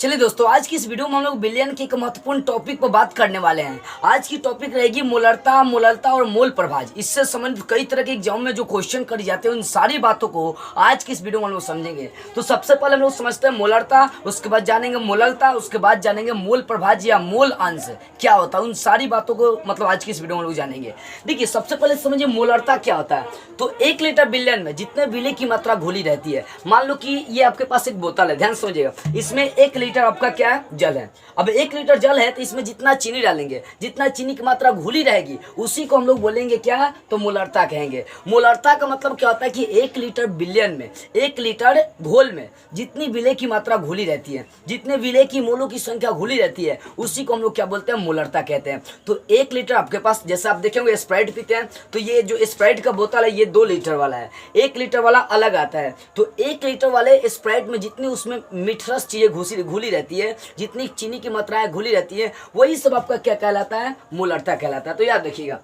चलिए दोस्तों, आज की इस वीडियो में हम लोग विलयन के एक महत्वपूर्ण टॉपिक पर बात करने वाले हैं। आज की टॉपिक रहेगी मोलरता, मोलरता और मोल प्रभाज। इससे संबंधित कई तरह के एग्जाम में जो क्वेश्चन करे जाते हैं उन सारी बातों को आज की इस वीडियो में हम लोग समझेंगे। तो सबसे पहले हम लोग समझते हैं मोलरता, उसके बाद जानेंगे मोलरता, उसके बाद जानेंगे मोल प्रभाज या मोल अंश क्या होता है। उन सारी बातों को मतलब आज की इस वीडियो में हम लोग जानेंगे। देखिए, सबसे पहले समझिए मोलरता क्या होता है। तो 1 लीटर विलयन में जितने विलय की मात्रा घुली रहती है, मान लो कि ये आपके पास एक बोतल है, ध्यान समझिएगा, इसमें 1 लीटर आपका क्या है, जल है। अब 1 लीटर जल है तो इसमें जितना चीनी डालेंगे, जितना चीनी की मात्रा घुली रहेगी, उसी को हम लोग बोलेंगे क्या, तो मोलरता कहेंगे। मोलरता का मतलब क्या होता है कि 1 लीटर विलयन में, 1 लीटर घोल में जितनी विलय की मात्रा घुली रहती है, जितने विलय की मोलों की संख्या घुली रहती है, उसी को हम लोग क्या बोलते हैं, मोलरता कहते हैं। तो 1 लीटर आपके पास, जैसे आप देखेंगे स्प्राइट पीते हैं, तो ये जो स्प्राइट का बोतल है ये 2 लीटर वाला है, 1 लीटर वाला अलग आता है। तो 1 लीटर वाले स्प्राइट में जितनी उसमें मीठरस चीजें घुली रहती है, जितनी चीनी की मात्राएं घुली रहती है, वही सब आपका क्या कहलाता है, मोलरता कहलाता है। तो याद रखिएगा,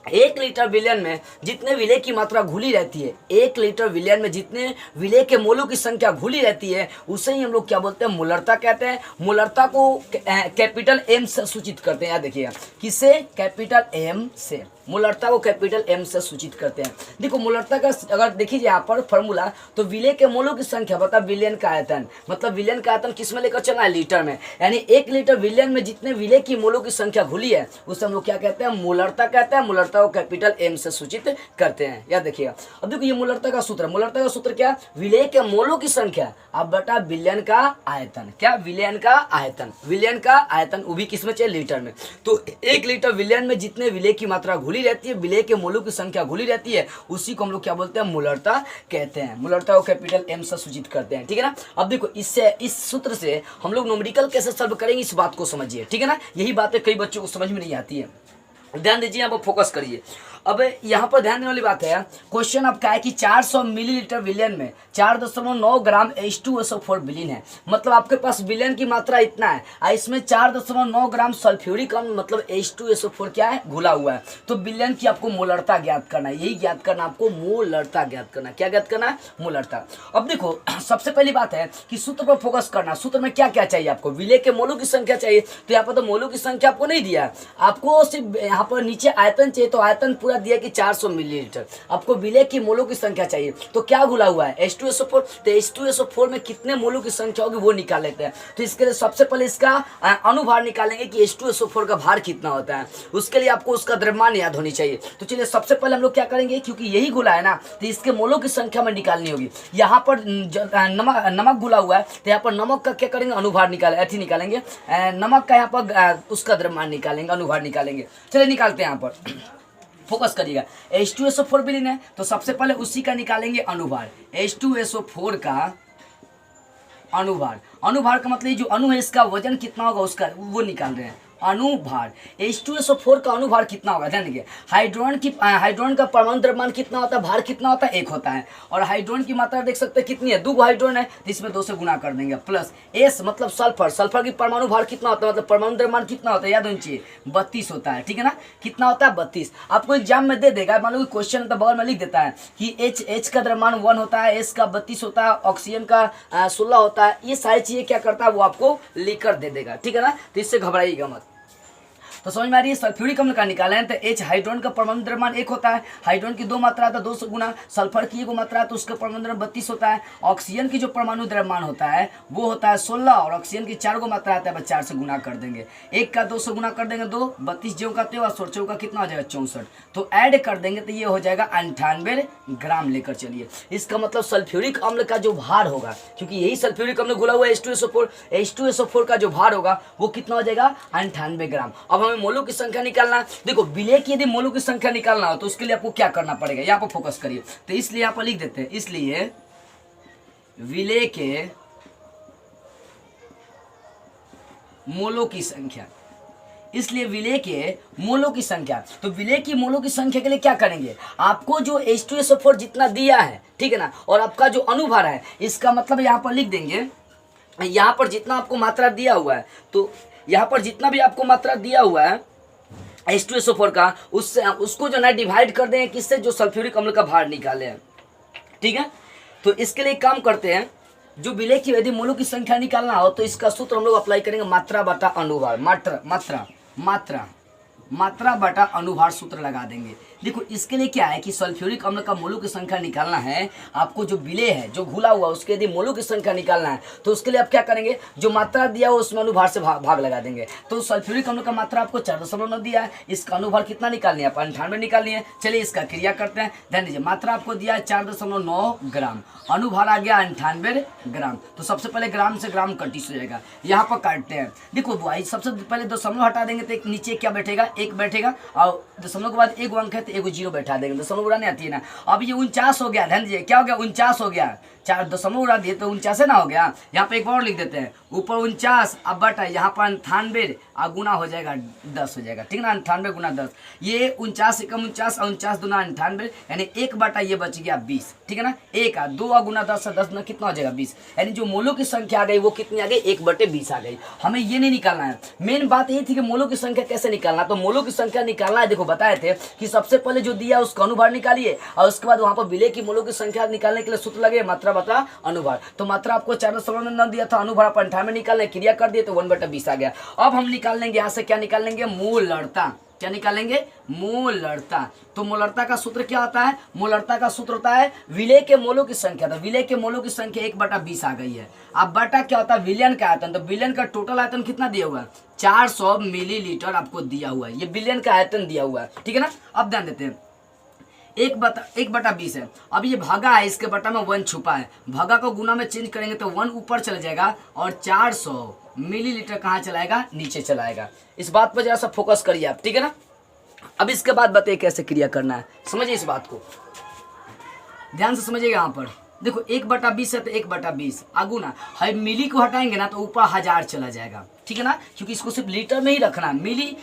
1 लीटर विलयन में जितने विलय की मात्रा घुली रहती है, 1 लीटर विलयन में जितने विलय के मोलों की संख्या घुली रहती है, उसे ही हम लोग क्या बोलते हैं, मोलरता कहते हैं। मोलरता को कैपिटल एम से सूचित करते हैं। याद देखिएगा, किसे, कैपिटल एम से, मोलरता को कैपिटल एम से सूचित करते हैं। देखो, मोलरता का अगर देखिए यहाँ पर फॉर्मूला, तो विलय के मोलों की संख्या बता विलयन का आयतन, मतलब विलयन का आयतन किस में लेकर चलना है, लीटर में। यानी 1 लीटर विलयन में जितने विलय की मोलों की संख्या घुली है, उसे हम लोग क्या कहते हैं, मोलरता कहते हैं। मोलरता को कैपिटल एम से सूचित करते हैं। याद देखिएगा। अब देखो, ये मोलरता का सूत्र, मोलरता का सूत्र क्या, विलय के मोलों की संख्या अब बटा विलयन का आयतन। क्या, विलयन का आयतन, विलयन का आयतन, वो भी किस में चाहिए, लीटर में। तो 1 लीटर विलयन में जितने विलय की मात्रा घुली रहती है, विलय के मोलों की संख्या घुली रहती है, उसी को हम लोग क्या बोलते हैं, मोलरता कहते हैं। मोलरता को कैपिटल एम से सूचित करते हैं। ठीक है ना। अब देखो, इससे, इस सूत्र से हम लोग न्यूमेरिकल कैसे सॉल्व करेंगे, इस बात को समझिए। ठीक है ना। यही बातें कई बच्चों को समझ में नहीं आती है, ध्यान दीजिए, यहाँ पर फोकस करिए। अब यहाँ पर ध्यान देने वाली बात है, क्वेश्चन आपका है कि 400 मिलीलीटर विलयन में 4.9 ग्राम H2SO4 विलीन है। मतलब आपके पास विलयन की मात्रा इतना है और इसमें 4.9 ग्राम सल्फ्यूरिक अम्ल मतलब H2SO4 क्या है, घुला हुआ है। तो विलयन की आपको मोलरता ज्ञात करना है, यही ज्ञात करना आपको, मोलरता ज्ञात करना। क्या ज्ञात करना है, मोलरता। अब देखो, सबसे पहली बात है कि सूत्र पर फोकस करना। सूत्र में क्या क्या चाहिए आपको, विलय के मोलों की संख्या चाहिए। तो यहाँ पर तो मोलों की संख्या आपको नहीं दिया है, आपको सिर्फ यहाँ पर नीचे आयतन चाहिए। तो आयतन पूरा दिया कि 400 मिलीलीटर, आपको विलय की मोलों की संख्या चाहिए। तो क्या घुला हुआ है, H2SO4। तो H2SO4 में कितने मोलों की संख्या होगी वो निकाल लेते हैं। तो इसके लिए सबसे पहले इसका अनुभार निकालेंगे कि H2SO4 का भार कितना होता है। उसके लिए आपको उसका द्रव्यमान याद होनी चाहिए। तो चलिए, सबसे पहले हम लोग क्या करेंगे, क्योंकि यही घुला है ना, तो इसके मोलों की संख्या में निकालनी होगी। यहाँ पर नमक घुला हुआ है, तो यहाँ पर नमक का क्या करेंगे, अनुभार निकालेंगे, नमक का यहाँ पर उसका द्रव्यमान निकालेंगे, अनुभार निकालेंगे। चलिए निकालते हैं। यहाँ पर फोकस करिएगा, H2SO4 विलीन है, तो सबसे पहले उसी का निकालेंगे अनुभार। H2SO4 का अनुभार, अनुभार का मतलब जो अणु है इसका वजन कितना होगा उसका वो निकाल रहे हैं, अनुभार। H2SO4 का अनुभार कितना होगा, ध्यान देखिए। हाइड्रोजन का परमाणु द्रव्यमान कितना होता है, भार कितना होता है, 1 होता है। और हाइड्रोजन की मात्रा देख सकते हैं कितनी है, 2 हाइड्रोजन है, तो इसमें 2 से गुना कर देंगे। प्लस S मतलब सल्फर, सल्फर की परमाणु भार कितना होता है, मतलब परमाणु द्रव्यमान कितना होता है, याद होनी चाहिए, 32 होता है। ठीक है ना। कितना होता है, 32। आपको एग्जाम में दे देगा, मान लो क्वेश्चन तो बगल में लिख देता है कि H का द्रव्यमान 1 होता है, S का 32 होता है, ऑक्सीजन का 16 होता है। ये सारी चीजें क्या करता है, वो आपको लिख कर दे देगा। ठीक है ना। तो इससे घबराइएगा मत। तो समझ में आ रही है। सल्फ्यूरिक अम्ल का निकाला है, तो H हाइड्रोजन का परमाणु द्रव्यमान 1 होता है, हाइड्रोजन की 2 मात्रा आता है 2 से गुना, सल्फर की 1 मात्रा है तो उसका परमाणु द्रव्यमान 32 होता है। ऑक्सीजन की जो परमाणु द्रव्यमान होता है वो होता है 16, और ऑक्सीजन की 4 मात्रा आता है, बस 4 से गुना कर देंगे। 1 का 2 से गुना कर देंगे 2, 32 जो का 16 का कितना हो जाएगा, 64। तो ऐड कर देंगे तो ये हो जाएगा 98 ग्राम लेकर चलिए। इसका मतलब सल्फ्यूरिक अम्ल का जो भार होगा, क्योंकि यही सल्फ्यूरिक अम्ल घुला हुआ है H2SO4 का जो भार होगा वो कितना हो जाएगा, 98 ग्राम। अब हमें मोलों की संख्या निकालना। देखो, विलय की यदि मोलों की संख्या निकालना हो तो उसके लिए आपको क्या करना पड़ेगा, यहाँ पर फोकस करिए। तो इसलिए यहाँ पर लिख देते हैं, इसलिए विलय के मोलों की संख्या, इसलिए विलय के मोलों की संख्या। तो विलय की मोलों की संख्या के लिए क्या करेंगे, आपको जो H2SO4 जितना दिया है, ठीक है ना, और आपका जो अनुभार है, इसका मतलब यहाँ पर लिख देंगे, यहाँ पर जितना आपको मात्रा दिया हुआ है, तो यहाँ पर जितना भी आपको मात्रा दिया हुआ है H2SO4 का, उससे उसको जो ना डिवाइड कर देंगे किससे, जो सल्फ्यूरिक अम्ल का भार निकाले हैं। ठीक है। तो इसके लिए काम करते हैं, जो विलेय की यदि मोलों की संख्या निकालना हो तो इसका सूत्र हम लोग अप्लाई करेंगे मात्रा बटा अनुभार, मात्रा बटा अनुभार सूत्र लगा देंगे। देखो इसके लिए क्या है कि सल्फ्यूरिक अम्ल का मोलों की संख्या निकालना है, आपको जो विलेय है जो घुला हुआ उसके यदि मोलों की संख्या निकालना है तो उसके लिए आप क्या करेंगे, जो मात्रा दिया हो उसमें अनुभार से भाग लगा देंगे। तो सल्फ्यूरिक अम्ल का मात्रा आपको 4.9 दिया है, इसका अनुभार कितना निकालनी है, आप 98 निकालनी है। चलिए इसका क्रिया करते हैं। ध्यान दीजिए, मात्रा आपको दिया है 4.9 ग्राम, अनुभार आ गया 98 ग्राम। तो सबसे पहले ग्राम से ग्राम कटिस हो जाएगा, यहाँ पर काटते हैं। देखो भाई सबसे पहले दशमलव हटा देंगे तो एक नीचे क्या बैठेगा, एक बैठेगा, और दशमलव के बाद एक अंक है तो एगो जीरो बैठा देंगे, दशमलव उड़ाने आती है ना। अब ये 49 हो गया, ध्यान दीजिए क्या हो गया, 49 हो गया, 4 दशमलव उड़ा दिए तो 49 ना हो गया। यहाँ पे एक बार लिख देते हैं, ऊपर 49 अब बटा यहाँ पर 98 गुना हो जाएगा 10 हो जाएगा, ठीक ना, 98 गुना 10, ये 49 एकम 49 और 49 दूना 98, यानी एक बटा ये बच गया 20, ठीक है ना। एक 2 गुना 10 10 गुना कितना हो जाएगा 20, यानी जो मोलों की संख्या आ गई वो कितनी आ गई, 1/20 आ गई। हमें ये नहीं निकालना है, मेन बात ये थी कि मोलों की संख्या कैसे निकालना। तो मोलों की संख्या निकालना है, देखो बताए थे कि सबसे पहले जो दिया उसका अनुभार निकालिए और उसके बाद वहां पर विलेय की मोलों की संख्या निकालने के लिए सूत्र लगे मात्रा बटा अनुभार। तो मात्रा आपको 4.9 दिया था, अनुभार आप 98 निकालने क्रिया कर दिए तो 1/20 आ गया। अब हम निकाल लेंगे यहाँ से, क्या निकालेंगे, मोलरता। क्या निकालेंगे, मोलरता। तो मोलरता का सूत्र क्या होता है, मोलरता का सूत्र होता है विलेय के मोलों की संख्या। तो विलेय के मोलों की संख्या 1/20 आ गई है। अब बटा क्या होता है, विलयन का आयतन। तो विलयन का टोटल आयतन कितना दिया हुआ है, 400 मिलीलीटर आपको दिया हुआ है, ये विलयन का आयतन दिया हुआ है, ठीक है ना। अब ध्यान देते हैं, 1/20 है। अब ये भागा है, इसके बटा में 1 छुपा है, भागा को गुना में चेंज करेंगे तो 1 ऊपर चला जाएगा और 400 मिलीलीटर कहाँ चलाएगा, नीचे चलाएगा। इस बात पर जरा सा फोकस करिए आप, ठीक है ना। अब इसके बाद बताइए कैसे क्रिया करना है, समझिए इस बात को, ध्यान से समझिएगा। यहाँ पर देखो 1/20 है तो 1/20 आगुना है, मिली को हटाएंगे ना तो ऊपर 1000 चला जाएगा, ठीक है ना, क्योंकि इसको सिर्फ लीटर में ही रखना। मिली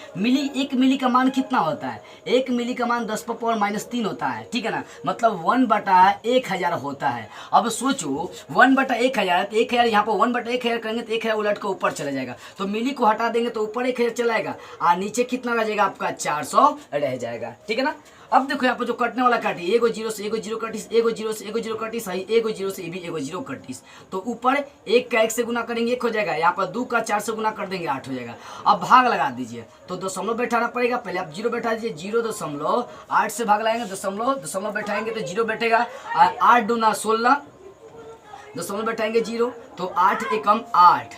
1 मिली का मान कितना होता है, 1 मिली का मान 10⁻³ होता है, ठीक है ना, मतलब 1/1000 होता है। अब सोचो 1/1000 है तो 1000 यहाँ पर 1/1000 करेंगे तो 1000 उलट के ऊपर चला जाएगा। तो मिली को हटा देंगे तो ऊपर 1000 चलाएगा और नीचे कितना रह जाएगा आपका 400 रह जाएगा, ठीक है ना। अब देखो यहाँ पर जो कटने वाला काटी, एगो जीरो से एगो जीरो कटिस, एगो जीरो से एगो जीरो कटिस, एगो जीरो से भी एगो जीरो कटिस। तो ऊपर 1 का 1 से गुना करेंगे 1 हो जाएगा, यहाँ पर 2 का 4 से गुना कर देंगे 8 हो जाएगा। अब भाग लगा दीजिए तो दशमलव बैठाना पड़ेगा, पहले आप जीरो बैठा दीजिए, 0.8 से भाग लगाएंगे, दशमलव बैठाएंगे तो जीरो बैठेगा, 8 दूना 16, दशमलव बैठाएंगे 0 तो 8 एकम 8,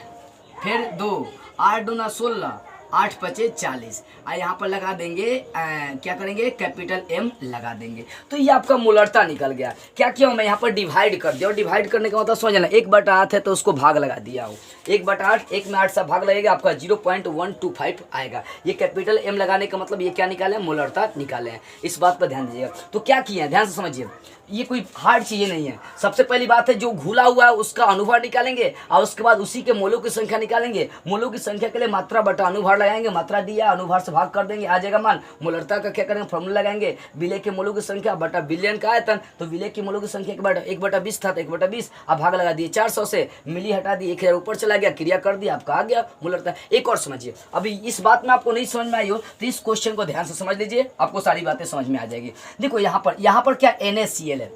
फिर 2, 8 दूना 16, 8 पचे 40, यहाँ पर लगा देंगे क्या करेंगे, कैपिटल M लगा देंगे। तो ये आपका मोलरता निकल गया। क्या किया मैं यहाँ पर डिवाइड कर दिया, और डिवाइड करने का मतलब समझना, 1/8 है तो उसको भाग लगा दिया हो, 1/8, 1 में 8 से भाग लगेगा, आपका 0.125 आएगा। ये कैपिटल M लगाने का मतलब ये क्या निकाले, मोलरता निकाले हैं। इस बात पर ध्यान दीजिएगा। तो क्या किया है, ध्यान से समझिए, ये कोई हार्ड चीज़ें नहीं है। सबसे पहली बात है जो घुला हुआ है उसका अनुभार निकालेंगे और उसके बाद उसी के मोलों की संख्या निकालेंगे। मोलों की संख्या के लिए मात्रा बटा अनुभार लगाएंगे, मात्रा दिया अनुभार से भाग कर देंगे, आ जाएगा मान। मोलरता का क्या करेंगे, फॉर्मूला लगाएंगे, विलेय के मोलों की संख्या बटा विलयन का आयतन। तो विलेय की मोलों की संख्या के बाद 1/20 था तो 1/20, अब भाग लगा दिए 400 से, मिली हटा दी 1000 ऊपर चला गया, क्रिया कर दिया, आपका आ गया मोलरता। एक और समझिए, अभी इस बात में आपको नहीं समझ में आई हो तो इस क्वेश्चन को ध्यान से समझ लीजिए, आपको सारी बातें समझ में आ जाएगी। देखो यहाँ पर क्या NaCl है,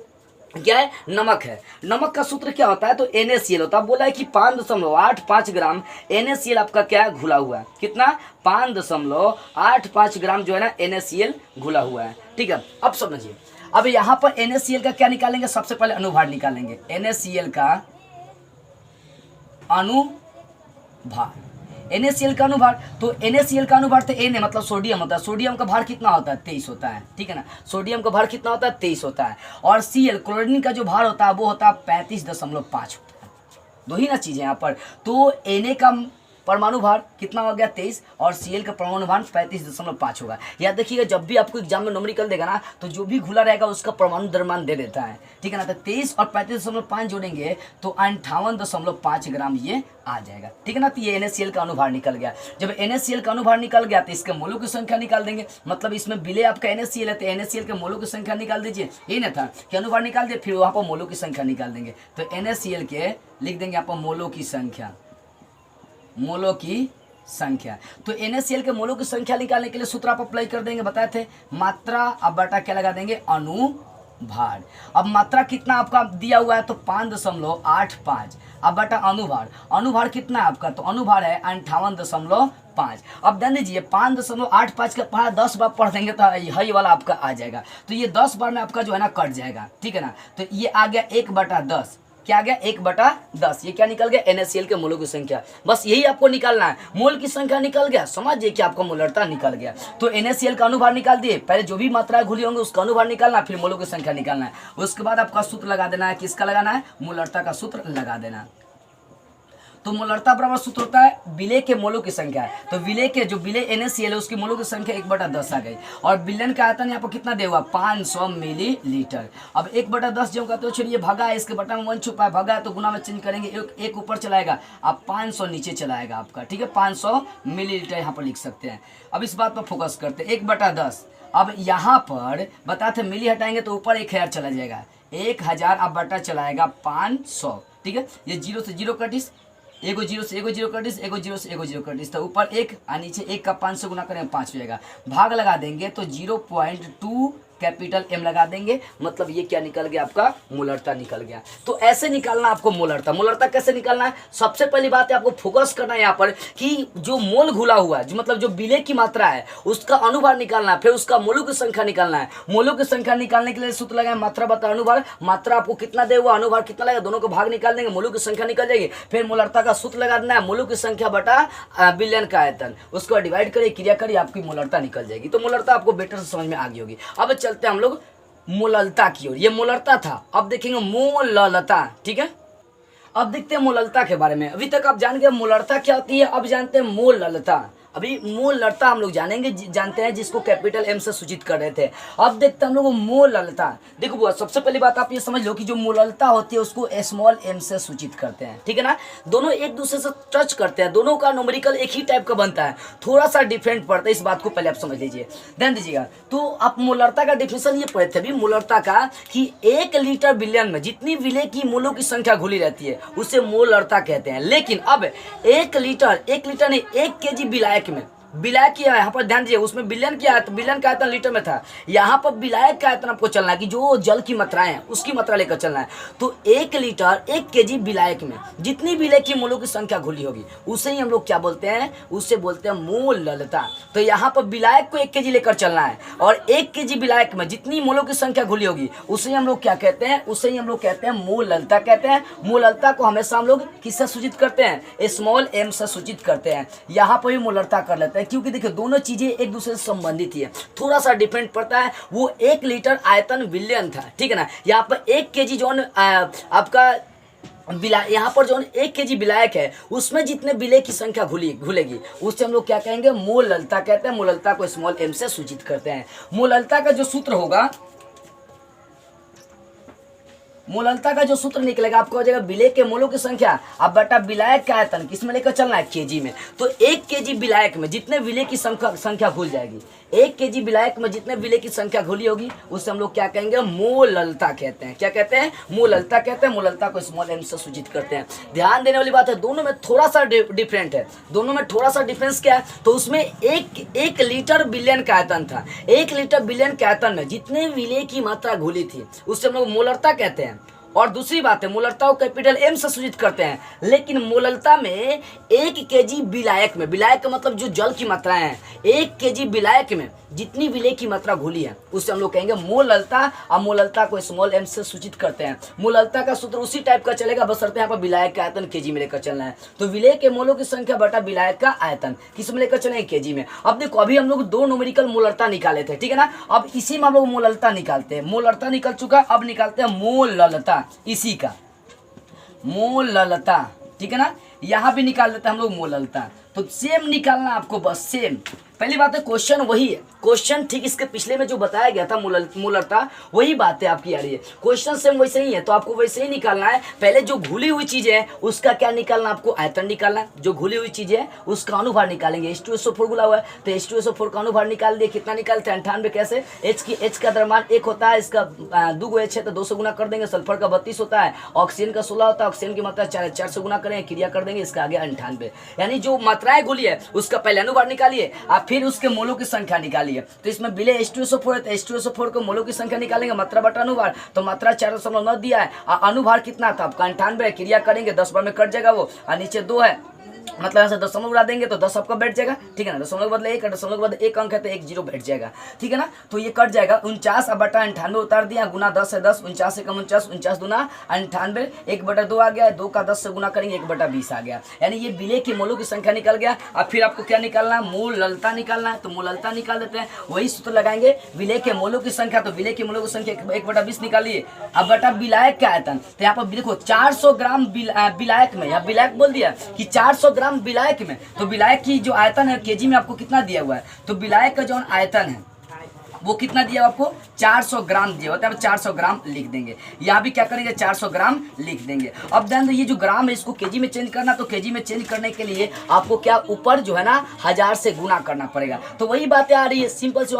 क्या है, नमक है। नमक का सूत्र क्या होता है, तो NaCl होता है। बोला है कि 5.85 ग्राम NaCl आपका क्या है, घुला हुआ है, कितना, 5.85 ग्राम जो है ना NaCl घुला हुआ है, ठीक है। अब समझिए, अब यहाँ पर NaCl का क्या निकालेंगे, सबसे पहले अनुभार निकालेंगे, NaCl का अनुभार, NaCl का अनुभार। तो NaCl का अनुभार तो N है, मतलब सोडियम होता है, सोडियम का भार कितना होता है, 23 होता है, ठीक है ना, सोडियम का भार कितना होता है, 23 होता है। और Cl क्लोरीन का जो भार होता है वो होता है 35.5 होता है। दो ही ना चीज़ें यहाँ पर। तो Na का परमाणु भार कितना हो गया, 23, और Cl का परमाणु भार 35.5 होगा। याद देखिएगा, जब भी आपको एग्जाम में न्यूमेरिकल देगा ना तो जो भी घुला रहेगा उसका परमाणु द्रव्यमान दे देता है, ठीक है ना। तो 23 और 35.5 जोड़ेंगे तो 58.5 ग्राम ये आ जाएगा, ठीक है ना। तो ये NaCl का अनुभार निकल गया। जब NaCl का अनुभार निकल गया तो इसके मोलों की संख्या निकाल देंगे, मतलब इसमें विलेय आपका NaCl है तो NaCl के मोलों की संख्या निकाल दीजिए, ये ना था कि अनुभार निकाल दिए, फिर वहाँ पर मोलों की संख्या निकाल देंगे। तो NaCl के लिख देंगे यहाँ पर मोलों की संख्या, मोलों की संख्या। तो NaCl के मोलों की संख्या निकालने के लिए सूत्र आप अप्लाई कर देंगे, बताए थे, मात्रा अब बटा क्या लगा देंगे, भार। अब मात्रा कितना आपका दिया हुआ है तो 5.85। अब बटा अनुभार, अनुभार कितना है आपका तो अनुभार है 58.5। अब ध्यान दीजिए 5.85 का पढ़ा 10 बार पढ़ देंगे तो यही वाला आपका आ जाएगा। तो ये 10 बार में आपका जो है ना कट जाएगा, ठीक है ना। तो ये आ गया 1/10। क्या आ गया 1/10। ये क्या निकल गया NaCl के मोलों की संख्या। बस यही आपको निकालना है, मोल की संख्या निकल गया, समझिए कि आपका मोलरता निकल गया। तो NaCl का अनुभार निकाल दिए, पहले जो भी मात्राएं घुली होंगे उसका अनुभार निकालना, फिर मोलों की संख्या निकालना है। उसके बाद आपका सूत्र लगा देना है, किसका लगाना है, मोलरता का सूत्र लगा देना है। तो मोलरता बराबर सूत्र होता है विलेय के मोलों की संख्या है। तो विलेय के जो विलेय NaCl है उसकी मोलों की संख्या 1/10 आ गई। और विलयन का आयतन यहाँ पर कितना दे हुआ 500 मिलीलीटर। अब 1/10 जो कहते हो चलिए भगा है, इसके बटा में 1 छुपा है, भगा है तो गुना में चेंज करेंगे, एक ऊपर चलाएगा, अब 500 नीचे चलाएगा आपका, ठीक है। 500 मिलीलीटर यहाँ पर लिख सकते हैं। अब इस बात पर फोकस करते हैं 1/10। अब यहाँ पर बताते मिली हटाएंगे तो ऊपर 1000 चला जाएगा, 1000 अब बटा चलाएगा 500, ठीक है। ये 0 से 0 कटिस, एगो 0 से एगो 0 कटिस, एगो 0 से एगो 0 कटिस, तो ऊपर 1 और नीचे 1 का 5 से गुना करेंगे 5 हो जाएगा। भाग लगा देंगे तो 0.2 कैपिटल M लगा देंगे, मतलब ये क्या निकल गया आपका मोलरता निकल गया। तो ऐसे निकालना आपको मोलरता। मोलरता कैसे निकालना है, सबसे पहली बात है आपको फोकस करना है यहाँ पर कि जो मोल घुला हुआ है, जो मतलब जो विलेय की मात्रा है उसका अनुभार निकालना है, फिर उसका मोलों की संख्या निकालना है। मोलों की संख्या निकालने के लिए सूत्र लगाए मात्रा बता अनुभार। मात्रा आपको कितना दे हुआ, अनुभार कितना लगेगा, दोनों को भाग निकाल देंगे, मोलों की संख्या निकल जाएगी। फिर मोलरता का सूत्र लगा देना है, मोलों की संख्या बटा विलयन का आयतन, उसको डिवाइड करिए, क्रिया करिए, आपकी मोलरता निकल जाएगी। तो मोलरता आपको बेटर से समझ में आ गई होगी। अब चलते हैं हम लोग मोललता की ओर। ये मोलरता था, अब देखेंगे मोललता, ठीक है। अब देखते हैं मोललता के बारे में। अभी तक आप जान गए मोलरता क्या होती है, अब जानते हैं मोललता। अभी मोललता हम लोग जानते हैं जिसको कैपिटल M से सूचित कर रहे थे। अब देखते हैं हम लोग मोललता। देखो बुआ, सबसे पहली बात आप ये समझ लो कि जो मोललता होती है उसको स्मॉल m से सूचित करते हैं, ठीक है ना। दोनों एक दूसरे से टच करते हैं, दोनों का न्यूमेरिकल एक ही टाइप का बनता है, थोड़ा सा डिफरेंट पड़ता है, इस बात को पहले आप समझ लीजिए, ध्यान दीजिएगा। तो आप मोलरता का डिफिनेशन ये पढ़े थे अभी मोलरता का कि 1 लीटर बिलियन में जितनी विलेय की मोलों की संख्या घुली रहती है उसे मोलरता कहते हैं। लेकिन अब 1 लीटर नहीं 1 kg विलायक में, विलायक किया यहाँ पर ध्यान दीजिए, उसमें बिलियन किया है तो बिलियन का आयतन लीटर में था, यहाँ पर विलायक का आयतन आपको चलना है कि जो जल की मात्राएं हैं उसकी मात्रा लेकर चलना है। तो 1 लीटर 1 kg विलायक में जितनी विलेय की मोलों की संख्या घुली होगी उसे ही हम लोग क्या बोलते हैं, उससे बोलते हैं मोललता। तो यहाँ पर विलायक को 1 kg लेकर चलना है और 1 kg विलायक में जितनी मोलों की संख्या घुली होगी उसे ही हम लोग क्या कहते हैं, उसे ही हम लोग कहते हैं मोललता कहते हैं। मोललता को हमेशा हम लोग किससे सूचित करते हैं, स्मॉल m से सूचित करते हैं। यहाँ पर भी मोलरता कर लेते हैं क्योंकि देखिए दोनों चीजें एक दूसरे से संबंधित है, थोड़ा सा डिफरेंट पड़ता है। वो 1 लीटर आयतन विलयन था, ठीक है ना। यहाँ पर 1 kg जो आपका यहाँ पर जो 1 kg विलायक है उसमें जितने विलेय की संख्या घुलेगी उससे हम लोग क्या कहेंगे, मोललता कहते हैं। मोललता को स्मॉल m से सूचित करते हैं। मोललता का जो सूत्र होगा, मोललता का जो सूत्र निकलेगा आपको हो जाएगा विलेय के मोलों की संख्या अब बटा विलायक का आयतन, किसमें लेकर चलना है, केजी में। तो 1 kg विलायक में जितने विलेय की संख्या घुल जाएगी, 1 kg विलायक में जितने विलेय की संख्या घुली होगी उससे हम लोग क्या कहेंगे, मोललता कहते हैं। क्या कहते हैं, मोललता कहते हैं। मोललता को स्मॉल m से सूचित करते हैं। ध्यान देने वाली बात है, दोनों में थोड़ा सा डिफरेंट है। दोनों में थोड़ा सा डिफरेंस क्या है, तो उसमें 1 लीटर बिलियन का आयतन था। 1 लीटर बिलियन के आयतन में जितने विलेय की मात्रा घुली थी उससे हम लोग मोलरता कहते हैं। और दूसरी बात है, मोलरता को कैपिटल M से सूचित करते हैं। लेकिन मोललता में 1 kg विलायक में, विलायक का मतलब जो जल की मात्राएं हैं, 1 kg विलायक में जितनी विलेय की मात्रा घुली है उससे हम लोग कहेंगे मोललता। और मोललता को स्मॉल m से सूचित करते हैं। मोललता का सूत्र उसी टाइप का चलेगा, बशर्ते यहाँ पर विलायक का आयतन kg में लेकर चलना है। तो विलेय के मोलों की संख्या बटा विलायक का आयतन किस में लेकर चलेंगे, kg में। अब देखो अभी हम लोग 2 न्यूमेरिकल मोलरता निकाले थे, ठीक है ना। अब इसी में हम लोग मोललता निकालते हैं। मोलरता निकल चुका, अब निकालते हैं मोललता, इसी का मोललता, ठीक है ना। यहाँ भी निकाल लेते हैं हम लोग मोललता। तो सेम निकालना आपको, बस सेम। पहली बात है क्वेश्चन वही है, क्वेश्चन ठीक इसके पिछले में जो बताया गया था मोलरता वही बात है आपकी आ रही है। क्वेश्चन सेम वैसे ही है, तो आपको वैसे ही निकालना है। पहले जो घुली हुई चीज है उसका क्या निकालना, आपको आयतन निकालना है। जो घुली हुई चीज है उसका अनुभार निकालेंगे। H2SO4 घुला हुआ है तो H2SO4 का अनुभार निकाल दिए। कितना निकालते हैं, 98। कैसे, H का द्रव्यमान 1 होता है, इसका 2 H है तो 2 से गुना कर देंगे। सल्फर का 32 होता है, ऑक्सीजन का 16 होता है, ऑक्सीजन की मात्रा 4 से गुना करेंगे, क्रिया कर देंगे, इसका आ गया 98। यानी जो मात्राएं घुली है उसका पहले अनुभार निकालिए, आप फिर उसके मोलों की संख्या निकालिए। तो इसमें विलेय H2SO4 है तो H2SO4 को मोलों की संख्या निकालेंगे, मात्रा बटा अनुभार, तो मात्रा 4.9 दिया है, अनुभार कितना था आपका 98 है, क्रिया करेंगे 10 बार में कट जाएगा वो, और नीचे 2 है, मतलब यहाँ से दशमलव उड़ा देंगे तो 10 आपका बैठ जाएगा, ठीक है ना, दशमलव के बदले 1, दशमलव के बदले 1 अंक है तो 1 जीरो बैठ जाएगा, ठीक है ना। तो ये कट जाएगा, 49 अब बटा 98 उतार दिया, गुना 10 है 10, 49 से कम 49, 49 दूना 98, 1/2 आ गया, 2 का 10 से गुना करेंगे 1/20 आ गया, यानी ये विलेय के मोलों की संख्या निकल गया। अब फिर आपको क्या निकालना है, मोललता निकालना है, तो मोललता निकाल देते हैं, वही सूत्र लगाएंगे, विलेय के मोलों की संख्या, तो विलेय के मोलों की संख्या 1/20 निकालिए। अब बटा विलायक का आयतन, तो यहाँ पर देखो 400 ग्राम विलायक में, यहाँ विलायक बोल दिया कि 400 ग्राम विलायक में, तो विलायक की जो आयतन है केजी में आपको कितना दिया हुआ है, तो विलायक का जो आयतन है वो कितना दिया आपको 400 ग्राम दिया होता है, 400 ग्राम लिख देंगे, यहाँ भी क्या करेंगे 400 ग्राम लिख देंगे। अब ध्यान दो ये जो ग्राम है इसको केजी में चेंज करना, तो केजी में चेंज करने के लिए आपको क्या ऊपर जो है ना 1000 से गुना करना पड़ेगा, तो वही बातें आ रही है सिंपल से,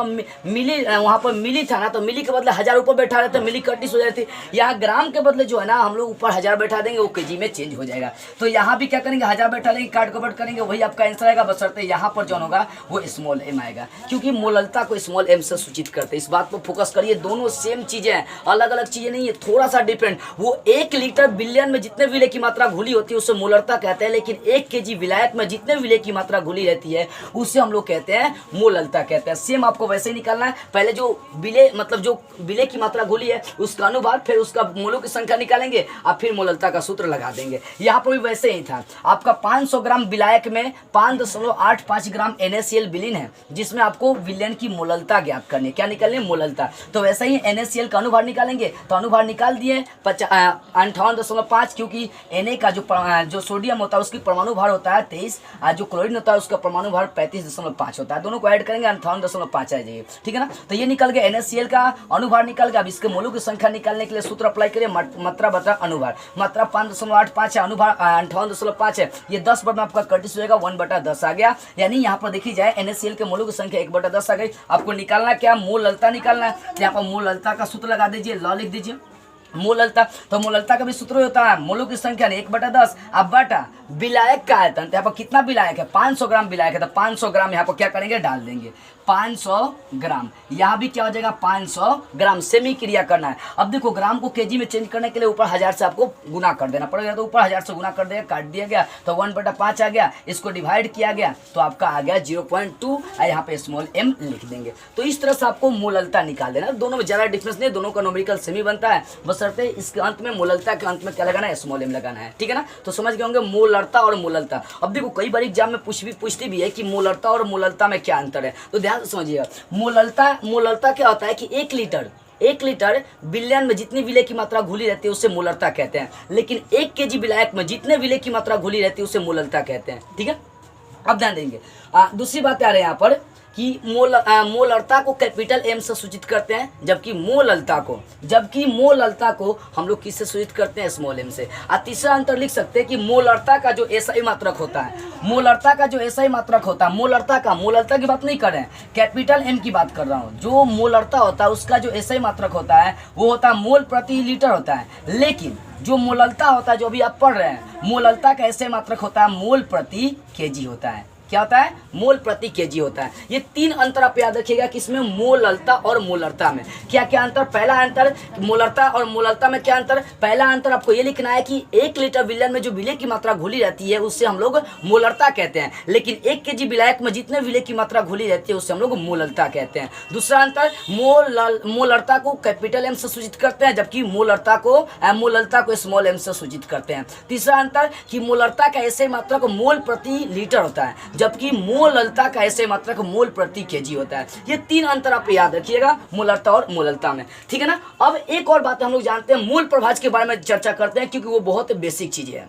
मिली वहाँ पर मिली था ना, तो मिली के बदले 1000 ऊपर बैठा रहे थे, मिली कटिस हो जाती, यहाँ ग्राम के बदले जो है ना हम लोग ऊपर 1000 बैठा देंगे, वो केजी में चेंज हो जाएगा। तो यहाँ भी क्या करेंगे 1000 बैठा देंगे, काट कट करेंगे, वही आपका आंसर आएगा, बशर्ते यहाँ पर जो होगा वो स्मॉल एम आएगा, क्योंकि मोललता को स्मॉल एम से सूचित करते हैं। इस बात पर फोकस करिए, दोनों सेम चीजें हैं, अलग अलग चीजें नहीं है, थोड़ा सा डिफरेंट। वो 1 लीटर बिलियन में जितने विलेय की मात्रा घुली होती है उसे मोलरता कहते हैं, लेकिन 1 केजी विलायक में जितने विलेय की मात्रा घुली रहती है उसे हम लोग कहते हैं मोललता कहते हैं। सेम आपको वैसे ही निकालना है, पहले जो विलेय मतलब जो विलेय की मात्रा घुली है उसका अनुभार, फिर उसका मोलों की संख्या निकालेंगे और फिर मोललता का सूत्र लगा देंगे। यहाँ पर भी वैसे ही था, आपका 500 ग्राम विलायक में 5.85 ग्राम NaCl विलीन है, जिसमें आपको विलयन की मोललता ज्ञात करनी है, क्या निकालनी है मोललता। तो वैसे ही NaCl का अनुभार निकालेंगे, तो अनुभार निकाल दिए 58.5, क्योंकि Na का जो सोडियम होता है उसकी परमाणु भार होता है 23, और जो क्लोरीन होता है उसका परमाणु भार 35.5 होता है, दोनों को ऐड करेंगे 58.5 आ जाएगी, ठीक है ना। तो ये निकल गया NaCl का अनुभार निकल गया। अब इसके मोलों की संख्या निकालने के लिए सूत्र अप्लाई करिए, मात्रा बटा अनुभार, मात्रा 5.85 है, अनुभार 58.5 है, ये 10 बार में आपका कटिस होगा 1/10 आ गया, यानी यहाँ पर देखी जाए NaCl के मोलों की संख्या 1/10 आ गई। आपको निकालना क्या, मोललता निकालना है, यहाँ पर मोललता का सूत्र लगा दीजिए, ल लिख दीजिए मोललता। तो मोललता का भी सूत्र होता है मोलों की संख्या ने 1/10, अब बटा विलायक का आयतन, तो यहाँ पर कितना विलायक है 500 ग्राम विलायक है, तो 500 ग्राम यहाँ पर क्या करेंगे डाल देंगे, 500 ग्राम, यहाँ भी क्या हो जाएगा 500 ग्राम, सेमी क्रिया करना है। अब देखो ग्राम को केजी में चेंज करने के लिए ऊपर 1000 से आपको गुना कर देना पड़ेगा, तो ऊपर 1000 से गुना कर दिया, काट दिया गया, तो 1/5 आ गया, इसको डिवाइड किया गया तो आपका आ गया 0.2, यहाँ पे स्मॉल m लिख देंगे। तो इस तरह से आपको मोललता निकाल देना, दोनों में ज़्यादा डिफरेंस नहीं, दोनों का नोमेरिकल सेमी बनता है, बशर्ते इसके अंत में मोललता के अंत में क्या लगाना है स्मॉल m लगाना है, ठीक है ना। तो समझ गए होंगे मोलरता और मोललता। अब देखो कई बार एग्जाम में पूछती भी है कि मोलरता और मोललता में क्या अंतर है, तो ध्यान से समझिएगा। मोललता क्या होता है कि 1 लीटर बिलियन में जितनी विलेय की मात्रा घुली रहती है उसे मोलरता कहते हैं, लेकिन 1 केजी विलायक में जितने विलेय की मात्रा घुली रहती है उसे मोललता कहते हैं, ठीक है। अब ध्यान देंगे दूसरी बात आ रही है यहाँ पर कि मोलरता को कैपिटल M से सूचित करते हैं, जबकि मोललता को हम लोग किससे सूचित करते हैं स्मॉल m से। तीसरा अंतर लिख सकते हैं कि मोलरता का जो SI मात्रक होता है, मोलरता की बात नहीं कर रहे हैं, कैपिटल M की बात कर रहा हूँ। जो मोलरता होता है उसका जो SI मात्रक होता है वो होता है मोल प्रति लीटर होता है, लेकिन जो मोललता होता है जो अभी आप पढ़ रहे हैं मोललता का SI मात्रक होता है मोल प्रति केजी होता है। क्या होता है मोल प्रति केजी होता है। ये 3 अंतर आप याद रखिएगा कि इसमें मोललता और मोलरता में क्या क्या अंतर। पहला अंतर मोलरता और मोलरता में क्या अंतर, पहला अंतर आपको ये लिखना है कि 1 लीटर विलयन में जो विलेय की मात्रा घुली रहती है उससे हम लोग मोलरता कहते हैं, लेकिन 1 केजी विलायक में जितने विलेय की मात्रा घुली रहती है उससे हम लोग मोललता कहते हैं। दूसरा अंतर मोलरता को कैपिटल M से सूचित करते हैं, जबकि मोललता को स्मॉल m से सूचित करते हैं। तीसरा अंतर कि मोलरता का SI मात्रक मोल प्रति लीटर होता है, जबकि मोललता का SI मात्रक मोल प्रति केजी होता है। ये 3 अंतर आप याद रखिएगा मोलरता और मोललता में, ठीक है ना। अब एक और बात हम लोग जानते हैं, मूल प्रभाज के बारे में चर्चा करते हैं क्योंकि वो बहुत बेसिक चीज है।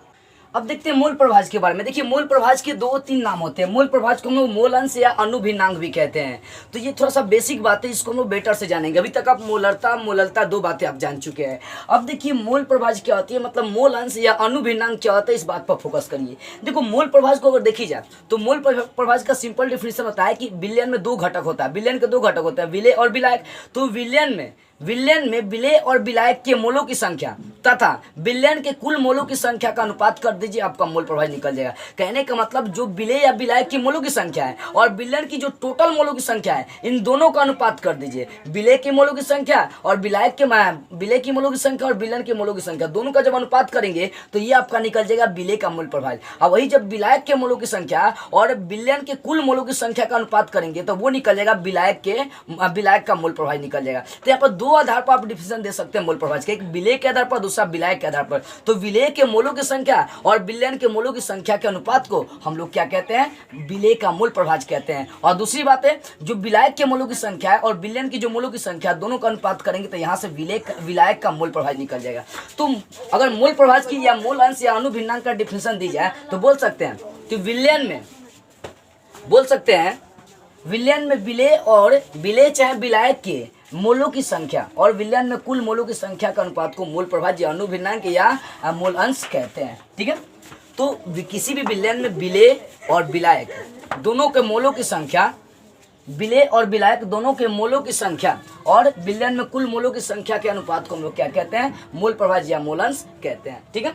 अब देखते हैं मूल प्रभाज के बारे में। देखिए मूल प्रभाज के 2-3 नाम होते हैं। मूल प्रभाज को हम लोग मोल अंश या अनुभिन्नांक भी कहते हैं। तो ये थोड़ा सा बेसिक बात है, इसको हम लोग बेटर से जानेंगे। अभी तक आप मोललता 2 बातें आप जान चुके हैं। अब देखिए मूल प्रभाज क्या होती है, मतलब मोल अंश या अनुभिन्नांक क्या होता है, इस बात पर फोकस करिए। देखो मूल प्रभाज को अगर देखी जाए तो मूल प्रभाज का सिंपल डिफिनेशन होता है कि विलयन में 2 घटक होता है। विलयन के 2 घटक होता है, विलेय और विलायक। तो विलयन में विलयन में विलेय और विलायक के मोलों की संख्या तथा विलयन के कुल मोलों की संख्या का अनुपात कर दीजिए, आपका मोल प्रभाव निकल जाएगा। कहने का मतलब जो विलेय या विलायक की मोलों की संख्या है और विलयन की जो टोटल मोलों की संख्या है, इन दोनों का अनुपात कर दीजिए। विलेय की मोलों की संख्या और विलेय की मोलों की संख्या और विलयन के मोलों की संख्या दोनों का जब अनुपात करेंगे तो ये आपका निकल जाएगा विलेय का मोल प्रभाव। अब वही जब विलायक के मोलों की संख्या और विलयन के कुल मोलों की संख्या का अनुपात करेंगे तो वो निकल जाएगा विलायक का मोल प्रभाव निकल जाएगा। तो यहाँ पर दो आधार पर आप डिफिनेशन दे सकते हैं मोल प्रभाव के, एक विलेय के आधार पर, दूसरा विलायक के आधार पर। तो विलेय के मोलों की संख्या और विलयन के मोलों की संख्या के अनुपात को हम लोग क्या कहते हैं, विलेय का मोल प्रभाव कहते हैं। और दूसरी बात है, जो विलायक के मोलों की संख्या है और विलयन की जो मोलों की संख्या दोनों का अनुपात करेंगे तो यहाँ से विलायक का मोल प्रभाव निकल जाएगा। तो अगर मोल प्रभाव की या मोल अंश या अनुभिन्नांक का डिफिनेशन दी जाए तो बोल सकते हैं कि विलयन में विलेय चाहे विलायक के मोलों की संख्या और विलयन में कुल मोलों की संख्या का अनुपात को मोल प्रभाव या अनुभिन्नांक या मोल अंश कहते हैं। ठीक है, तो किसी भी विलयन में विलेय और विलायक दोनों के मोलों की संख्या, विलेय और विलायक दोनों के मोलों की संख्या और विलयन में कुल मोलों की संख्या के अनुपात को हम लोग क्या कहते हैं, मोल प्रभाव या मोल अंश कहते हैं। ठीक है,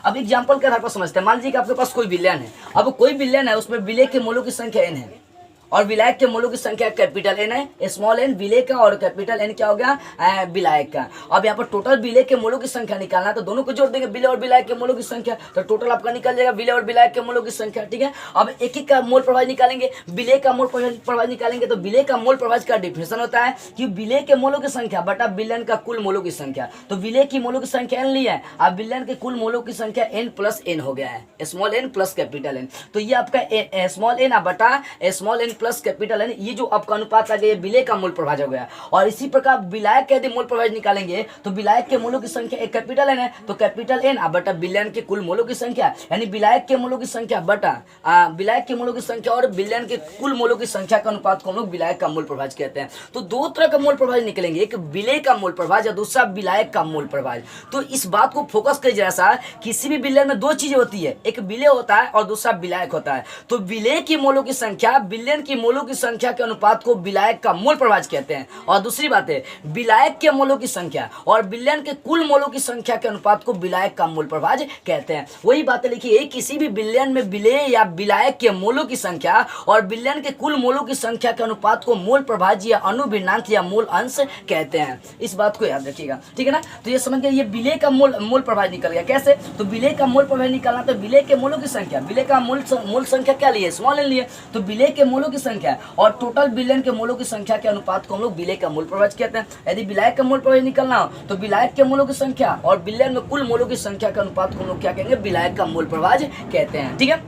अब एग्जाम्पल के आधार पर समझते हैं। मान लीजिए कि आपके पास कोई विलयन है, अब कोई विलयन है उसमें विलेय के मोलों की संख्या n है और विलायक के मोलों की संख्या कैपिटल N है, स्मॉल n विलेय का और कैपिटल N क्या हो गया, विलायक का। अब यहाँ पर टोटल विलेय के मोलों की संख्या निकालना है तो दोनों को जोड़ देंगे, विलेय और विलायक के मोलों की संख्या, तो टोटल आपका निकल जाएगा विलेय और विलायक के मोलों की संख्या। ठीक है, अब एक एक का मोल प्रभाव निकालेंगे, विलेय का मोल प्रभाव निकालेंगे तो विलेय का मोल प्रभाव का डिफिनेशन होता है कि विलेय के मोलों की संख्या बटा विलयन का कुल मोलों की संख्या। तो विलेय की मोलों की संख्या n ली है, अब विलयन के कुल मोलों की संख्या n प्लस n हो गया है, small n plus capital N। तो ये आपका स्मॉल n बटा small n plus capital N, ये जो आपका अनुपात आ गया विलेय का मोल प्रभाव हो गया। और इसी प्रकार विलायक के यदि मोल प्रभाव निकालेंगे तो विलायक के मोलों की संख्या एक कैपिटल N है, तो कैपिटल N बटा विलयन के कुल मोलों की संख्या, यानी विलायक के मोलों की संख्या बटा विलायक के मोलों की संख्या और विलयन के कुल मोलों की संख्या का अनुपात को हम लोग विलायक का मोल प्रभाव कहते हैं। तो दो तरह का मोल प्रभाव निकलेंगे, एक विलेय का मोल प्रभाव या दूसरा विलायक का मोल प्रभाव। तो इस बात को फोकस करिए जरा सा, किसी भी विलयन में दो चीजें होती है, एक विलेय होता है और दूसरा विलायक होता है। तो विलेय की मोलों की संख्या विलयन की मोलों की संख्या के अनुपात को विलायक का मोल प्रभाव कहते हैं। और दूसरी बात है, विलायक के मोलों की संख्या और विलयन के कुल मोलों की संख्या के अनुपात को विलायक का मोल प्रभाव कहते हैं। वही बातें लिखिए, किसी भी विलयन में विलेय या विलायक के मोलों की संख्या और विलयन के कुल मोलों की संख्या के अनुपात को मोल प्रभाव या अनुभिन्नांक या मोल अंश कहते हैं। इस बात को याद रखिएगा, ठीक है ना। तो ये समझ गए, ये विलेय का मोल प्रभाव निकल गया। कैसे, तो विलेय का मोल प्रभाव निकालना तो विलेय के मोलों की संख्या, विलेय का मोल संख्या क्या लिए, स्मॉल n लिए, तो विलेय के मोलों की संख्या और टोटल विलयन के मोलों की संख्या के अनुपात को हम लोग विलेय का मोल प्रभाव कहते हैं। यदि विलायक का मोल प्रभाव निकालना हो तो विलायक के मोलों की संख्या और विलयन में कुल मोलों की संख्या के अनुपात को हम लोग क्या कहेंगे, विलायक का मोल प्रभाव कहते हैं। ठीक है,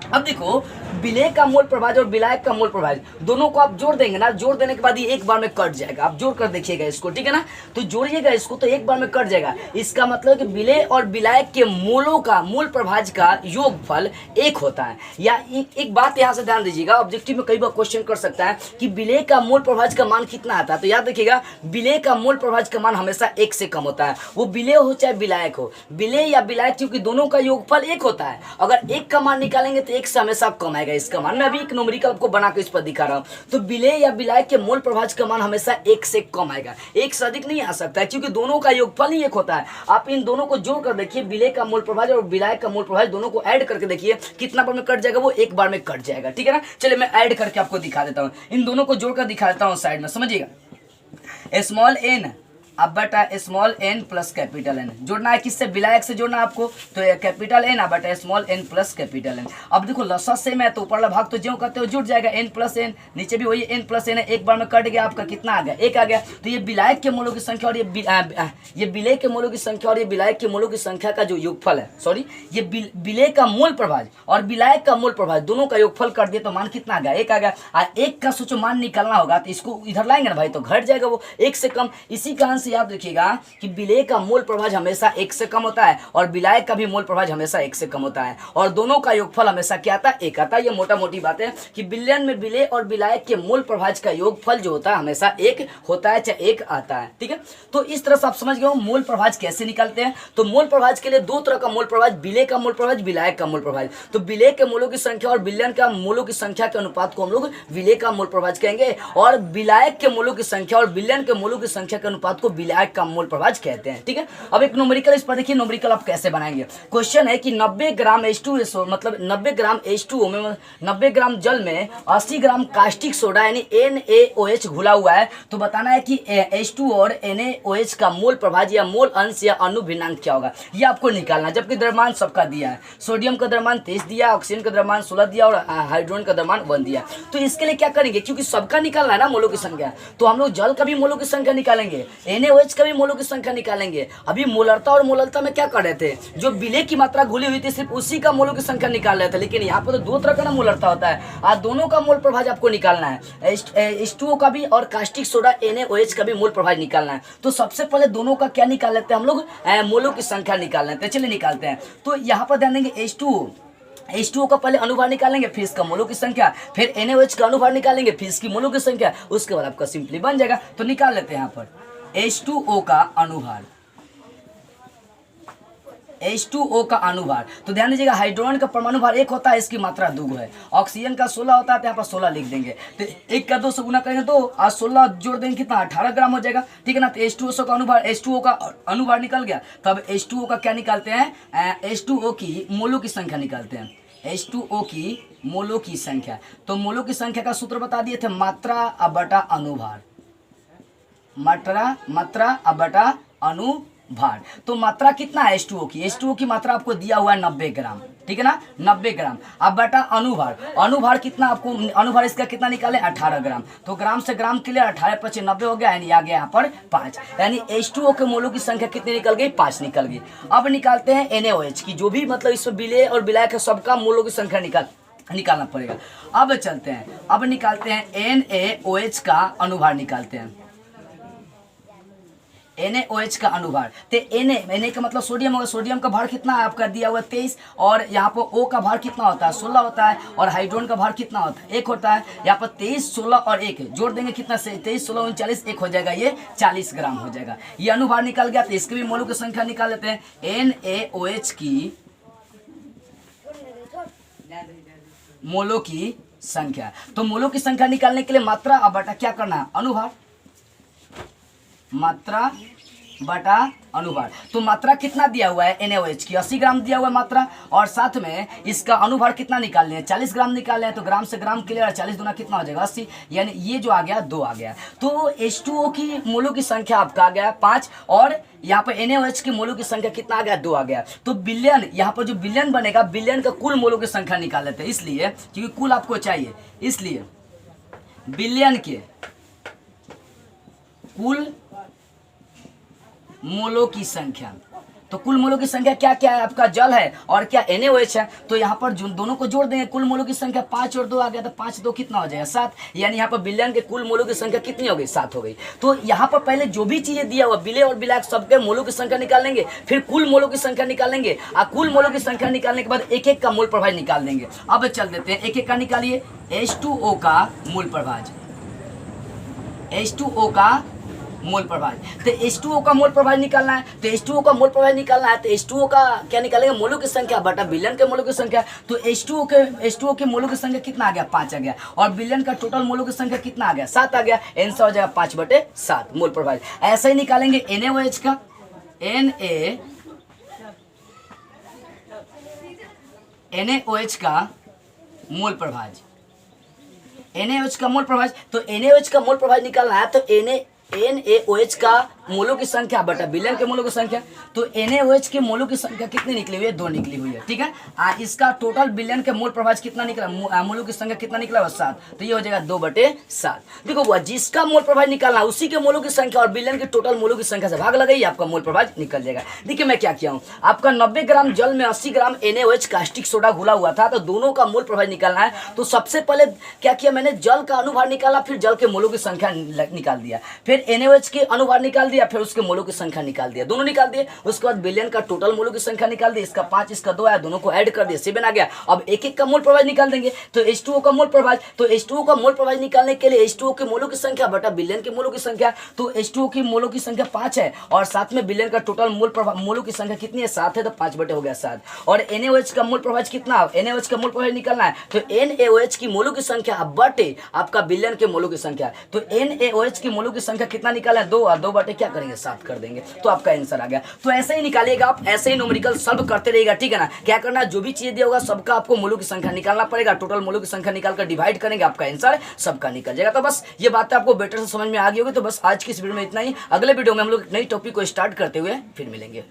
अब देखो विलेय का मोल प्रभाव और विलायक का मोल प्रभाव दोनों को आप जोड़ देंगे ना, जोड़ देने के बाद ये एक बार में कट जाएगा। आप जोड़ कर देखिएगा इसको, ठीक है ना, तो जोड़िएगा इसको तो एक बार में कट जाएगा। इसका मतलब कि विलेय और विलायक के मोलों का मोल प्रभाव का योगफल एक होता है। या एक बात यहाँ से ध्यान दीजिएगा, ऑब्जेक्टिव में कई बार क्वेश्चन कर सकता है कि विलेय का मोल प्रभाव का मान कितना आता है। तो याद रखिएगा, विलेय का मोल प्रभाव का मान हमेशा एक से कम होता है, वो विलेय हो चाहे विलायक हो। विलेय या विलायक क्योंकि दोनों का योगफल एक होता है, अगर एक का मान निकालेंगे तो एक से हमेशा कम आएगा इसका मान। मैं अभी एक न्यूमेरिकल आपको बनाकर इस पर दिखा रहा हूं। तो विलेय या विलायक के मोल प्रभाव का मान हमेशा एक से कम आएगा, एक से अधिक नहीं आ सकता है क्योंकि दोनों का योगफल ही एक होता है। आप इन दोनों को जोड़ कर देखिए, विलेय का मोल प्रभाव और विलायक का मोल प्रभाव दोनों को ऐड करके देखिए कितना बार में कट जाएगा, वो एक बार में कट जाएगा। ठीक है ना, चलिए मैं ऐड करके आपको दिखा देता हूँ, इन दोनों को जोड़कर दिखा देता हूँ साइड में, समझिएगा। स्मॉल n अब बटा small n plus capital N जोड़ना है, किससे, विलायक से जोड़ना है आपको। तो कैपिटल N बटा small n plus capital N। अब देखो लसा सेम है तो ऊपर वाला भाग तो ज्यों करते हो जुड़ जाएगा, n प्लस n, नीचे भी वही n प्लस n है, एक बार में कट गया आपका, कितना आ गया, एक आ गया। तो ये विलायक के मोलों की संख्या और ये विलेय के मोलों की संख्या और ये विलायक के मोलों की संख्या का जो योगफल है, सॉरी ये विलेय का मोल प्रभाव और विलायक का मोल प्रभाव दोनों का योगफल कर दिया तो मान कितना आ गया, एक आ गया। एक का सोचो मान निकालना होगा तो इसको इधर लाएंगे ना भाई तो घट जाएगा वो एक से कम। इसी कारण से से याद रखिएगा कि विलेय का मोल प्रभाज हमेशा 1 से कम होता है और विलायक का भी मोल प्रभाज हमेशा 1 से कम होता है और दोनों का योगफल हमेशा क्या आता है, 1 आता है। ये मोटा मोटी बात है कि विलयन में विलेय और विलायक के मोल प्रभाज का योगफल जो होता है हमेशा 1 होता है, चाहे 1 आता है। ठीक है, तो इस तरह से आप समझ गए हो मोल प्रभाज कैसे निकालते हैं। तो मोल प्रभाज के लिए 2 तरह का मोल प्रभाज, विलेय का मोल प्रभाज, विलायक का मोल प्रभाज। तो विलेय के मोलों की संख्या और विलयन का मोलों की संख्या के अनुपात को हम लोग विलेय का मोल प्रभाज कहेंगे और विलायक के मोलों की संख्या और विलयन के मोलों की संख्या के अनुपात को विलायक का मोल प्रभाज कहते हैं। ठीक है, अब एक न्यूमेरिकल इस पर देखिए, न्यूमेरिकल आप कैसे बनाएंगे। क्वेश्चन है कि 90 ग्राम H2SO मतलब 90 ग्राम H2O में 90 ग्राम जल में 80 ग्राम कास्टिक सोडा यानी NaOH घुला हुआ है। तो बताना है कि H2 और NaOH का मोल प्रभाज या मोल अंश या अणु भिन्नांक क्या होगा, ये आपको निकालना है। जबकि द्रव्यमान सबका दिया है, सोडियम का द्रव्यमान 23 दिया, ऑक्सीजन का द्रव्यमान 16 दिया और हाइड्रोजन का द्रव्यमान 1 दिया। तो इसके लिए क्या करेंगे, क्योंकि सबका निकालना है ना मोलों की संख्या, तो हम लोग जल का भी मोलों की संख्या निकालेंगे, NaOH का भी मोलों की संख्या निकालेंगे। अभी मोलरता और मोललता में क्या कर रहे थे, जो विलेय की मात्रा घुली हुई थी सिर्फ उसी का मोलों की संख्या निकाल रहे थे, लेकिन यहाँ पर तो 2 तरह का ना मोलरता होता है। आज दोनों का मोल प्रभाज आपको निकालना है, H2O का भी और कास्टिक सोडा NaOH का भी मोल प्रभाज निकालना है। तो सबसे पहले दोनों का क्या निकाल लेते हैं हम लोग, मोलों की संख्या निकाल लेते हैं। चलिए निकालते हैं। तो यहाँ पर ध्यान देंगे H2O का पहले अनुभार निकालेंगे, फिर इसका मोलों की संख्या, फिर NaOH का अनुभार निकालेंगे, फिर इसकी मोलों की संख्या, उसके बाद आपका सिंपली बन जाएगा। तो निकाल लेते हैं यहाँ पर H2O का अनुभार, H2O का अनुभार। तो ध्यान दीजिएगा हाइड्रोजन का परमाणु भार 1 होता है, इसकी मात्रा 2 है। ऑक्सीजन का 16 होता है, तो यहाँ पर 16 लिख देंगे। तो 1 का 2 से गुना करेंगे तो आज 16 जोड़ देंगे कितना, 18 ग्राम हो जाएगा। ठीक है ना, तो H2O का अनुभार, H2O का अनुभार निकल गया। तब H2O का क्या निकालते हैं, H2O की मोलों की संख्या निकालते हैं, H2O की मोलों की संख्या। तो मोलों की संख्या का सूत्र बता दिए थे, मात्रा बटा अनुभार, मात्रा बटा अनुभार। तो मात्रा कितना है H2O की, H2O की मात्रा आपको दिया हुआ है 90 ग्राम। ठीक है ना, 90 ग्राम। अब बटा अनुभार, अनुभार कितना आपको, अनुभार इसका कितना निकाले, 18 ग्राम। तो ग्राम से ग्राम के लिए 18 × 5 = 90 हो गया, यानी आ गया यहाँ पर 5, यानी H2O के मोलों की संख्या कितनी निकल गई, 5 निकल गई। अब निकालते हैं NaOH की, जो भी मतलब इसमें विलेय और विलायक है सबका मोलों की संख्या निकालना पड़ेगा। अब चलते हैं, अब निकालते हैं NaOH का अनुभार निकालते हैं, NaOH का अनुभार। तो Na का मतलब सोडियम होगा, सोडियम का भार कितना है आपका दिया हुआ 23 और यहाँ पर O का भार कितना होता है 16 होता है और हाइड्रोजन का भार कितना होता है 1 होता है। यहाँ पर 23, 16 और 1 जोड़ देंगे कितना से 23, 16, 39, 1 हो जाएगा, ये 40 ग्राम हो जाएगा। ये अनुभार निकल गया। तो इसकी भी मोलों की संख्या निकाल लेते हैं, NaOH की मोलों की संख्या। तो मोलों की संख्या निकालने के लिए मात्रा अब बटा क्या करना है, अनुभार, मात्रा बटा अनुभार। तो मात्रा कितना दिया हुआ है NaOH की, 80 ग्राम दिया हुआ है मात्रा, और साथ में इसका अनुभार कितना निकालने हैं, 40 ग्राम निकालने हैं। तो ग्राम से ग्राम के लिए 40 दूना कितना हो जाएगा 80, यानी ये जो आ गया 2 आ गया। तो H2O की मोलों की संख्या आपका आ गया 5 और यहाँ पर NaOH की मोलों की संख्या कितना आ गया 2 आ गया। तो बिलियन, यहाँ पर जो बिलियन बनेगा, बिलियन का कुल मोलों की संख्या निकाल लेते हैं, इसलिए क्योंकि कुल आपको चाहिए, इसलिए बिलियन के कुल मोलों की संख्या। तो कुल मोलों की संख्या क्या क्या है आपका, जल है और क्या NaOH है। तो यहाँ पर दोनों को जोड़ देंगे, कुल मोलों की संख्या 5 और 2 आ गया। तो 5 2 कितना हो जाएगा 7, यानी यहाँ पर बिलियन के कुल मोलों की संख्या कितनी हो गई 7 हो गई। तो यहाँ पर पहले जो भी चीजें दिया हुआ विलेय और विलायक सबके मोलों की संख्या निकालेंगे, फिर कुल मोलों की संख्या निकालेंगे और कुल मोलों की संख्या निकालने के बाद एक एक का मोल प्रभाज निकाल देंगे। अब चल देते हैं, एक एक का निकालिए। H2O का मोल प्रभाज, H2O का मोल प्रभाज। तो H2O का मोल प्रभाज निकालना है, तो H2O का मोल प्रभाज निकालना है। तो H2O का क्या निकालेंगे, मोलों की संख्या बटा बिलियन के मोलों की संख्या। तो H2O के मोलों की संख्या कितना आ गया 5 आ गया, और बिलियन का टोटल मोलों की संख्या कितना आ गया 7 आ गया। आंसर हो जाएगा 5/7 मोल प्रभाज। ऐसा ही निकालेंगे NaOH का, NaOH का मोल प्रभाज, NaOH का मोल प्रभाज। तो NaOH का मोल प्रभाज निकालना है, तो NaOH का मोलों की संख्या बटा बिलियन के मोलों की संख्या। तो NaOH के मोलों की संख्या कितनी निकली हुई है 2 निकली हुई है। ठीक है, इसका टोटल बिलियन के मोल प्रभाज कितना निकला, मोलों की संख्या कितना निकला 7। तो ये हो जाएगा 2/7। देखो वो जिसका मोल प्रभाज निकालना उसी के मोलों की संख्या और बिलियन के टोटल मोलों की संख्या से भाग लगाइए, आपका मोल प्रभाज निकल जाएगा। देखिए मैं क्या किया हूँ, आपका 90 ग्राम जल में 80 ग्राम NaOH कास्टिक सोडा घुला हुआ था, तो दोनों का मोल प्रभाज निकालना है। तो सबसे पहले क्या किया मैंने, जल का अनुभार निकाला, फिर जल के मोलों की संख्या निकाल दिया, फिर फिर NaOH के अनुभार निकाल दिया, फिर उसके मोलों की संख्या निकाल दिया, दोनों निकाल दिए। उसके बाद बिलियन का टोटल मोलों की संख्या निकाल दी, इसका 5 इसका 2 आया, दोनों को ऐड कर दिया 7 आ गया। अब एक एक का मोल प्रभाज निकाल देंगे। तो H2O का मोल प्रभाज, तो H2O का मोल प्रभाज निकालने के लिए H2O के मोलों की संख्या बटा बिलियन के मोलों की संख्या, तो H2O की मोलों की संख्या 5 है और साथ में बिलियन का टोटल मोलों की संख्या कितनी है 7 है, तो 5 बटे हो गया 7। और NaOH का मोल प्रभाज कितना, NaOH का मोल प्रभाज निकालना है, तो NaOH की मोलों की संख्या बटे आपका बिलियन के मोलों की संख्या, तो NaOH की मोलों की संख्या कितना निकालना है 2 और 2 बटे क्या करेंगे 7 कर देंगे, तो आपका आंसर आ गया। तो ऐसे ही निकालिएगा आप, ऐसे ही न्यूमेरिकल सॉल्व करते रहिएगा, ठीक है ना। क्या करना है, जो भी चीज दिया होगा सबका आपको मोलों की संख्या निकालना पड़ेगा, टोटल मोलों की संख्या निकालकर डिवाइड करेंगे, आपका आंसर सबका निकल जाएगा। तो बस ये बात आपको बेटर से समझ में आ गई होगी। तो बस आज की इस वीडियो में इतना ही, अगले वीडियो में हम लोग नई टॉपिक को स्टार्ट करते हुए फिर मिलेंगे।